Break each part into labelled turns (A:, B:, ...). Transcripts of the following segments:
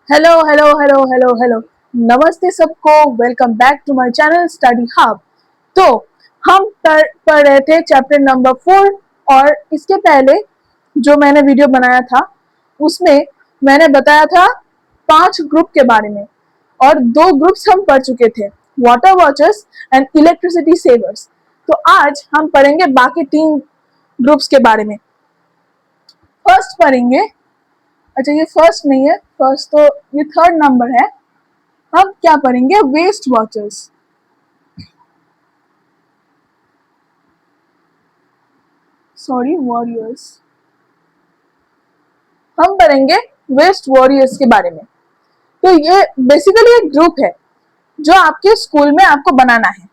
A: Hello hello hello hello hello. नमस्ते सबको, welcome back to my channel study hub. तो हम पढ़ रहे थे चैप्टर नंबर 4। और इसके पहले जो मैंने वीडियो बनाया था उसमें मैंने बताया था 5 ग्रुप के बारे में, और 2 ग्रुप्स हम पढ़ चुके थे, वाटर वॉचर्स एंड इलेक्ट्रिसिटी सेवर्स। तो आज हम पढ़ेंगे बाकी 3 ग्रुप्स के बारे में। फर्स्ट पढ़ेंगे, अच्छा ये फर्स्ट नहीं है, फर्स्ट तो ये थर्ड नंबर है। हम क्या पढ़ेंगे, वेस्ट वॉचर्स। Sorry, warriors. हम पढ़ेंगे वेस्ट वॉरियर्स के बारे में। तो ये बेसिकली एक ग्रुप है जो आपके स्कूल में आपको बनाना है।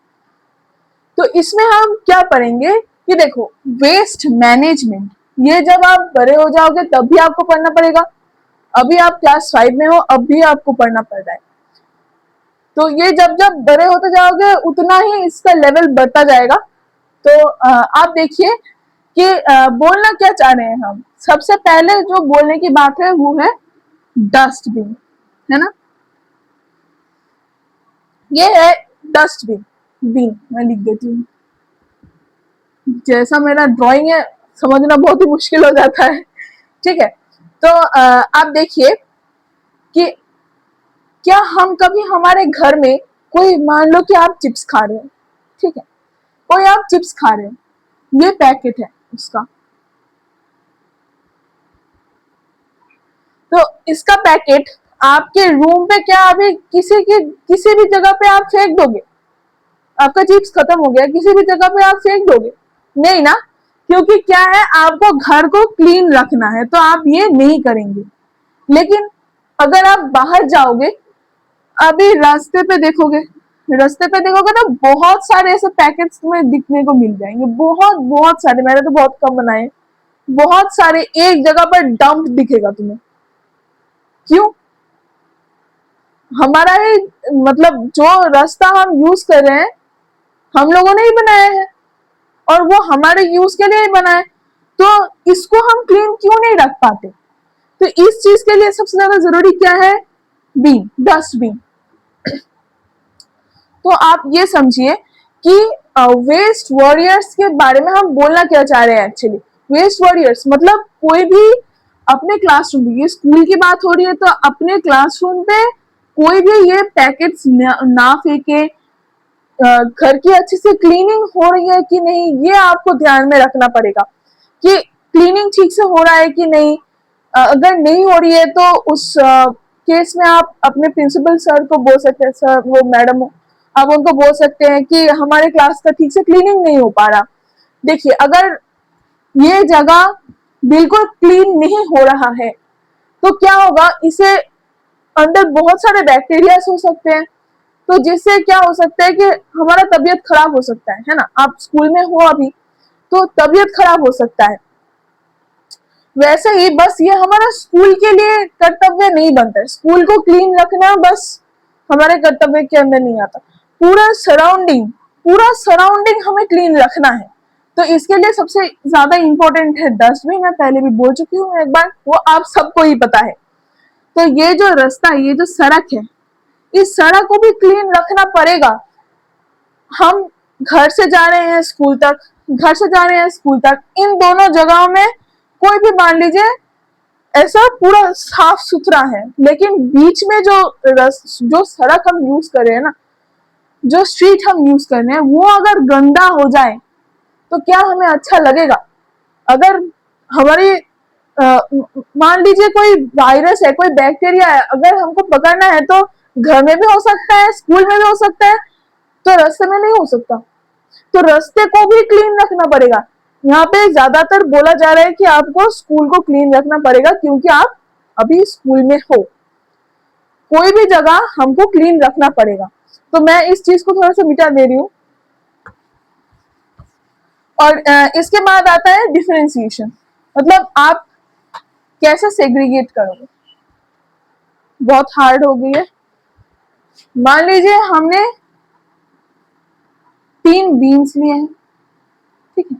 A: तो इसमें हम क्या पढ़ेंगे, ये देखो, वेस्ट मैनेजमेंट। ये जब आप बड़े हो जाओगे तब भी आपको पढ़ना पड़ेगा। अभी आप क्लास 5 में हो, अब भी आपको पढ़ना पड़ रहा है। तो ये जब जब बड़े होते जाओगे उतना ही इसका लेवल बढ़ता जाएगा। तो आप देखिए कि बोलना क्या चाह रहे हैं हम। सबसे पहले जो बोलने की बात है वो है डस्टबिन, है ना। ये है डस्टबिन। बिन मैं लिख देती हूँ, जैसा मेरा ड्राइंग है समझना बहुत ही मुश्किल हो जाता है। ठीक है, तो आप देखिए कि क्या हम कभी हमारे घर में, कोई मान लो कि आप चिप्स खा रहे हो, ठीक है, कोई आप चिप्स खा रहे हो, ये पैकेट है उसका। तो इसका पैकेट आपके रूम पे क्या अभी किसी भी जगह पे आप फेंक दोगे? आपका चिप्स खत्म हो गया, किसी भी जगह पे आप फेंक दोगे? नहीं ना, क्योंकि क्या है, आपको घर को क्लीन रखना है, तो आप ये नहीं करेंगे। लेकिन अगर आप बाहर जाओगे, अभी रास्ते पे देखोगे तो बहुत सारे ऐसे पैकेट्स तुम्हें दिखने को मिल जाएंगे, बहुत बहुत सारे। मैंने तो बहुत कम बनाए, बहुत सारे एक जगह पर डंप दिखेगा तुम्हें। क्यों? हमारा ही, मतलब जो रास्ता हम यूज कर रहे हैं, हम लोगों ने ही बनाया है, और वो हमारे यूज के लिए ही बना है। तो इसको हम क्लीन क्यों नहीं रख पाते? तो इस चीज के लिए सबसे ज्यादा जरूरी क्या है? Bin, dustbin. तो आप ये समझिए कि वेस्ट वॉरियर्स के बारे में हम बोलना क्या चाह रहे हैं एक्चुअली। वेस्ट वॉरियर्स मतलब कोई भी अपने क्लासरूम, ये स्कूल की बात हो रही है, तो अपने क्लासरूम पे कोई भी ये पैकेट्स ना फेंके। घर की अच्छे से क्लीनिंग हो रही है कि नहीं, ये आपको ध्यान में रखना पड़ेगा कि क्लीनिंग ठीक से हो रहा है कि नहीं। अगर नहीं हो रही है तो उस केस में आप अपने प्रिंसिपल सर को बोल सकते हैं, सर वो मैडम, आप उनको बोल सकते हैं कि हमारे क्लास का ठीक से क्लीनिंग नहीं हो पा रहा। देखिए, अगर ये जगह बिल्कुल क्लीन नहीं हो रहा है तो क्या होगा, इसे अंदर बहुत सारे बैक्टीरिया हो सकते हैं। तो जिससे क्या हो सकता है कि हमारा तबीयत खराब हो सकता है ना। आप स्कूल में हो अभी, तो तबीयत खराब हो सकता है। वैसे ही बस ये हमारा स्कूल के लिए कर्तव्य नहीं बनता है, स्कूल को क्लीन रखना बस हमारे कर्तव्य के अंदर नहीं आता। पूरा सराउंडिंग हमें क्लीन रखना है। तो इसके लिए सबसे ज्यादा इंपॉर्टेंट है डस्टबिन। मैं पहले भी बोल चुकी हूँ एक बार, वो आप सबको ही पता है। तो ये जो रास्ता, ये जो सड़क है, इस सड़क को भी क्लीन रखना पड़ेगा। हम घर से जा रहे हैं स्कूल तक, घर से जा रहे हैं स्कूल तक, इन दोनों जगहों में कोई भी मान लीजिए ऐसा पूरा साफ सुथरा है, लेकिन बीच में जो सड़क हम यूज कर रहे हैं ना, जो स्ट्रीट हम यूज कर रहे हैं, वो अगर गंदा हो जाए तो क्या हमें अच्छा लगेगा? अगर हमारी मान लीजिए कोई वायरस है, कोई बैक्टीरिया है, अगर हमको पकड़ना है तो घर में भी हो सकता है, स्कूल में भी हो सकता है, तो रास्ते में नहीं हो सकता। तो रास्ते को भी क्लीन रखना पड़ेगा। यहाँ पे ज्यादातर बोला जा रहा है कि आपको स्कूल को क्लीन रखना पड़ेगा क्योंकि आप अभी स्कूल में हो। कोई भी जगह हमको क्लीन रखना पड़ेगा। तो मैं इस चीज को थोड़ा सा मिटा दे रही हूँ। और इसके बाद आता है डिफरेंशिएशन, मतलब आप कैसे सेग्रीगेट करोगे। बहुत हार्ड हो गई है। मान लीजिए हमने 3 बीन्स लिए हैं, ठीक है।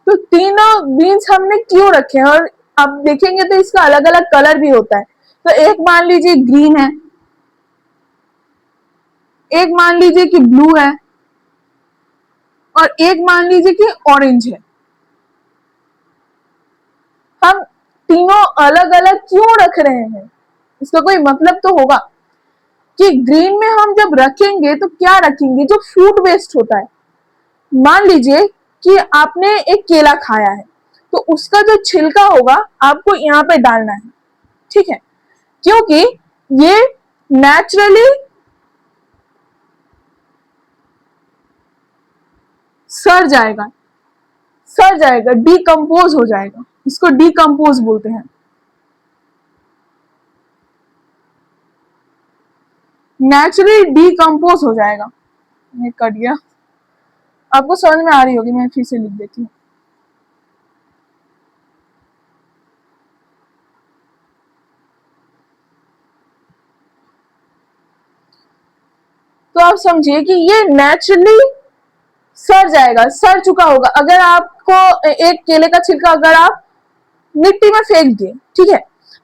A: तो तीनों बीन्स हमने क्यों रखे हैं, और अब देखेंगे तो इसका अलग अलग कलर भी होता है। तो एक मान लीजिए ग्रीन है, एक मान लीजिए कि ब्लू है, और एक मान लीजिए कि ऑरेंज है। हम तीनों अलग अलग क्यों रख रहे हैं, इसका कोई मतलब तो होगा कि ग्रीन में हम जब रखेंगे तो क्या रखेंगे, जो फूड वेस्ट होता है। मान लीजिए कि आपने एक केला खाया है, तो उसका जो छिलका होगा आपको यहाँ पे डालना है, ठीक है, क्योंकि ये नेचुरली सड़ जाएगा, डिकम्पोज हो जाएगा, इसको डिकम्पोज बोलते हैं। नेचुरली डिकम्पोज हो जाएगा। ये कट गया, आपको समझ में आ रही होगी, मैं फिर से लिख देती हूँ। तो आप समझिए कि ये नेचुरली सड़ जाएगा, सड़ चुका होगा। अगर आपको एक केले का छिलका अगर आप मिट्टी में फेंक दिए, ठीक है,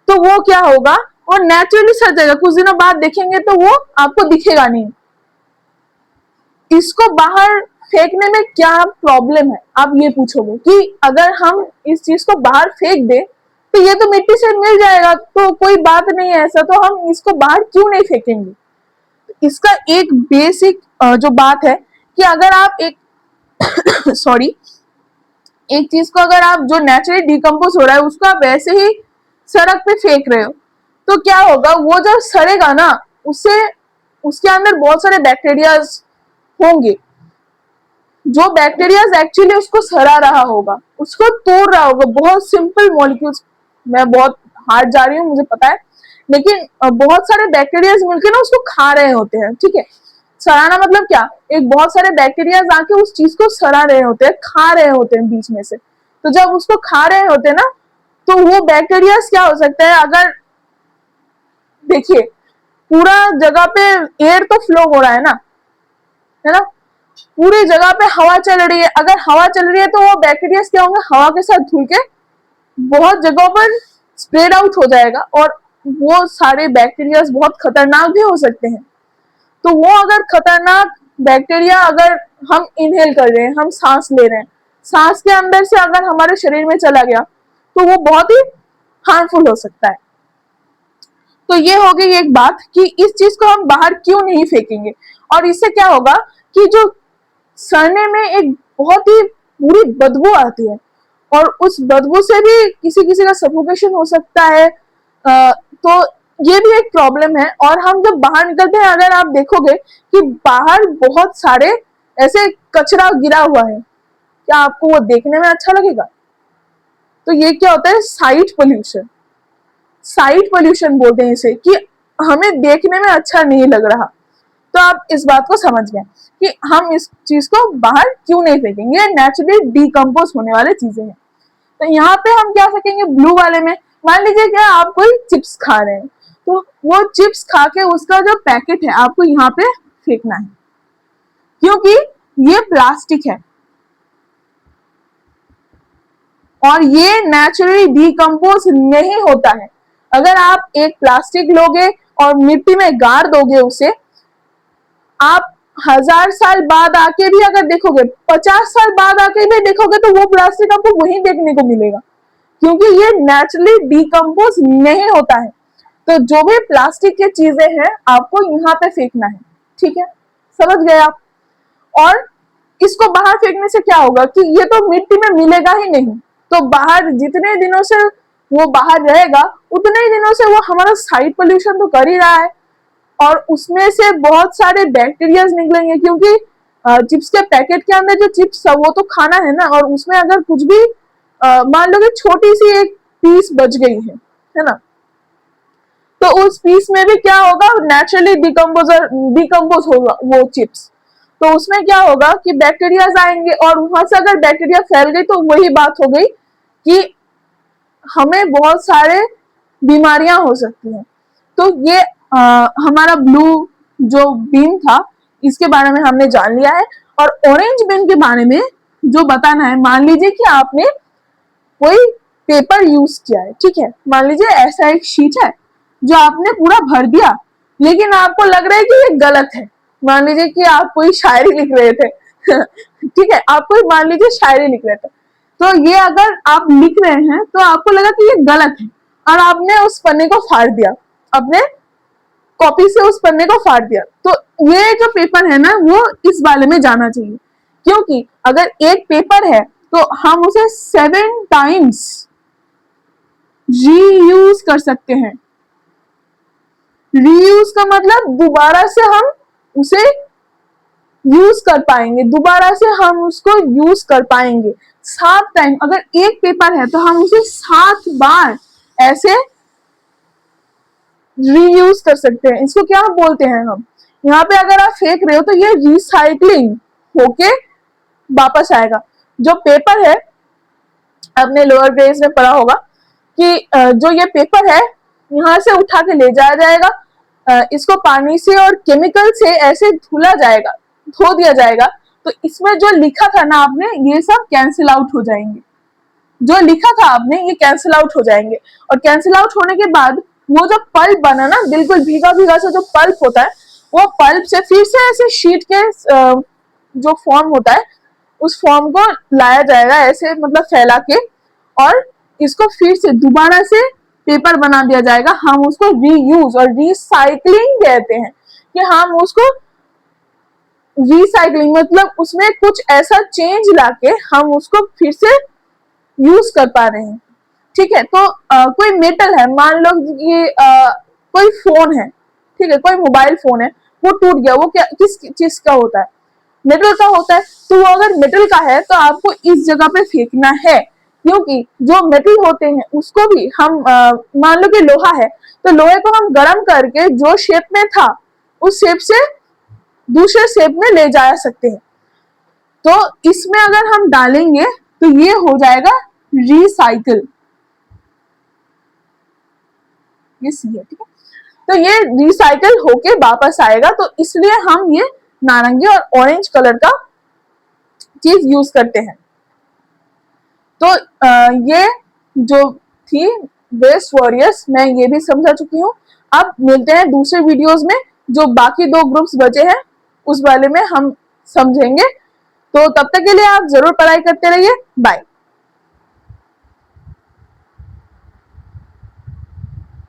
A: तो वो क्या होगा, वो नेचुरली सड़ जाएगा। कुछ दिनों बाद देखेंगे तो वो आपको दिखेगा नहीं। इसको बाहर फेंकने में क्या प्रॉब्लम है, आप ये पूछोगे कि अगर हम इस चीज को बाहर फेंक दे तो ये तो मिट्टी से मिल जाएगा, तो कोई बात नहीं है ऐसा, तो हम इसको बाहर क्यों नहीं फेंकेंगे। इसका एक बेसिक जो बात है कि अगर आप एक सॉरी एक चीज को अगर आप जो नेचुरली डिकम्पोज हो रहा है उसको आप वैसे ही सड़क पे फेंक रहे हो, तो क्या होगा, वो जब सड़ेगा ना, उससे उसके अंदर बहुत सारे बैक्टीरियाज होंगे, जो बैक्टीरियाज एक्चुअली उसको सड़ा रहा होगा, उसको तोड़ रहा होगा। बहुत सिंपल मॉलिक्यूल्स, मैं बहुत हार्ड जा रही हूँ मुझे पता है, लेकिन बहुत सारे बैक्टीरियाज मिलकर ना उसको खा रहे होते हैं, ठीक है। सड़ाना मतलब क्या, एक बहुत सारे बैक्टीरियाज आके उस चीज को सड़ा रहे होते हैं, खा रहे होते हैं बीच में से। तो जब उसको खा रहे होते हैं ना, तो वो बैक्टीरियाज क्या हो सकता है, अगर देखिए पूरा जगह पे एयर तो फ्लो हो रहा है ना, पूरी जगह पे हवा चल रही है। अगर हवा चल रही है तो वो बैक्टीरिया क्या होंगे, हवा के साथ धुल के बहुत जगहों पर स्प्रेड आउट हो जाएगा, और वो सारे बैक्टीरिया बहुत खतरनाक भी हो सकते हैं। तो वो अगर खतरनाक बैक्टीरिया अगर हम इनहेल कर रहे हैं, हम सांस ले रहे हैं, सांस के अंदर से अगर हमारे शरीर में चला गया तो वो बहुत ही हार्मफुल हो सकता है। तो ये हो गई एक बात कि इस चीज को हम बाहर क्यों नहीं फेंकेंगे। और इससे क्या होगा कि जो सड़ने में एक बहुत ही बुरी बदबू आती है, और उस बदबू से भी किसी किसी का सफोकेशन हो सकता है। तो ये भी एक प्रॉब्लम है। और हम जब बाहर निकलते हैं, अगर आप देखोगे कि बाहर बहुत सारे ऐसे कचरा गिरा हुआ है, क्या आपको वो देखने में अच्छा लगेगा। तो ये क्या होता है, साइट पोल्यूशन। साइट पोल्यूशन बोलते हैं इसे, कि हमें देखने में अच्छा नहीं लग रहा। तो आप इस बात को समझ गए कि हम इस चीज को बाहर क्यों नहीं फेंकेंगे, ये नेचुरली डिकम्पोज होने वाले चीजें हैं। तो यहाँ पे हम क्या सकेंगे, ब्लू वाले में मान लीजिए क्या आप कोई चिप्स खा रहे हैं, तो वो चिप्स खा के उसका जो पैकेट है आपको यहाँ पे फेंकना है, क्योंकि ये प्लास्टिक है और ये नेचुरली डिकम्पोज नहीं होता है। अगर आप एक प्लास्टिक लोगे और मिट्टी में गाड़ दोगे उसे, आप 1000 साल बाद आके भी अगर देखोगे, 50 साल बाद आके भी देखोगे, तो वो प्लास्टिक आपको वहीं देखने को मिलेगा, क्योंकि ये नेचुरली डिकम्पोज नहीं होता है। तो जो भी प्लास्टिक की चीजें हैं आपको यहाँ पे फेंकना है, ठीक है, समझ गए आप। और इसको बाहर फेंकने से क्या होगा कि ये तो मिट्टी में मिलेगा ही नहीं, तो बाहर जितने दिनों से वो बाहर रहेगा उतने ही दिनों से वो हमारा साइड पोल्यूशन तो कर ही रहा है, और उसमें से बहुत सारे बैक्टीरिया निकलेंगे, क्योंकि चिप्स के पैकेट के अंदर जो चिप्स है वो तो खाना है ना, और उसमें अगर कुछ भी मान लो कि छोटी सी एक पीस बच गई है ना, तो उस पीस में भी क्या होगा, नेचुरली डिकम्पोज होगा वो चिप्स। तो उसमें क्या होगा कि बैक्टीरिया आएंगे, और वहां से अगर बैक्टीरिया फैल गई तो वही बात हो गई कि हमें बहुत सारे बीमारियां हो सकती हैं। तो ये हमारा ब्लू जो बीन था इसके बारे में हमने जान लिया है। और ऑरेंज बीन के बारे में जो बताना है, मान लीजिए कि आपने कोई पेपर यूज किया है, ठीक है, मान लीजिए ऐसा एक शीट है जो आपने पूरा भर दिया, लेकिन आपको लग रहा है कि ये गलत है। मान लीजिए कि आप कोई शायरी लिख रहे थे ठीक है, आप कोई मान लीजिए शायरी लिख रहे थे, तो ये अगर आप लिख रहे हैं तो आपको लगा कि ये गलत है और आपने उस पन्ने को फाड़ दिया, अपने कॉपी से उस पन्ने को फाड़ दिया, तो ये जो पेपर है ना वो इस वाले में जाना चाहिए, क्योंकि अगर एक पेपर है तो हम उसे 7 टाइम्स रीयूज कर सकते हैं। रीयूज का मतलब दोबारा से हम उसे यूज कर पाएंगे, दोबारा से हम उसको यूज कर पाएंगे 7 टाइम। अगर एक पेपर है तो हम उसे 7 बार ऐसे रीयूज कर सकते हैं। इसको क्या बोलते हैं हम, यहाँ पे अगर आप फेंक रहे हो तो ये रिसाइकलिंग होके वापस आएगा। जो पेपर है, आपने लोअर ग्रेड्स में पढ़ा होगा कि जो ये पेपर है यहाँ से उठा के ले जाया जाएगा, इसको पानी से और केमिकल से ऐसे धुला जाएगा, धो दिया जाएगा, तो इसमें जो लिखा था ना आपने, ये सब कैंसिल आउट हो जाएंगे। जो लिखा था आपने ये कैंसिल आउट हो जाएंगे, और कैंसिल आउट होने के बाद वो जो पल्प बना ना, बिल्कुल भीगा भीगा सा जो पल्प होता है, वो पल्प से फिर से ऐसे शीट के जो फॉर्म होता है उस फॉर्म को लाया जाएगा ऐसे, मतलब फैला के, और इसको फिर से दोबारा से पेपर बना दिया जाएगा। हम उसको रीयूज और रिसाइकलिंग कहते हैं, कि हम उसको रिसाइकलिंग मतलब उसमें कुछ ऐसा चेंज लाके हम उसको फिर से यूज कर पा रहे हैं। ठीक है, तो कोई मेटल है, मान लो कि कोई फोन है, ठीक है, कोई मोबाइल फोन है, वो टूट गया, वो क्या किस चीज का होता है, मेटल का होता है। तो वो अगर मेटल का है तो आपको इस जगह पे फेंकना है, क्योंकि जो मेटल होते हैं उसको भी हम मान लो कि लोहा है, तो लोहे को हम गर्म करके जो शेप में था उस शेप से दूसरे शेप में ले जा सकते हैं। तो इसमें अगर हम डालेंगे तो ये हो जाएगा रिसाइकल, ये सी है, ठीक है। तो ये रिसाइकल होके वापस आएगा, तो इसलिए हम ये नारंगी और ऑरेंज कलर का चीज यूज करते हैं। तो ये जो थी वेस्ट वॉरियर्स, मैं ये भी समझा चुकी हूँ। अब मिलते हैं दूसरे वीडियोस में, जो बाकी 2 ग्रुप्स बचे हैं उस वाले में हम समझेंगे। तो तब तक के लिए आप जरूर पढ़ाई करते रहिए। बाय।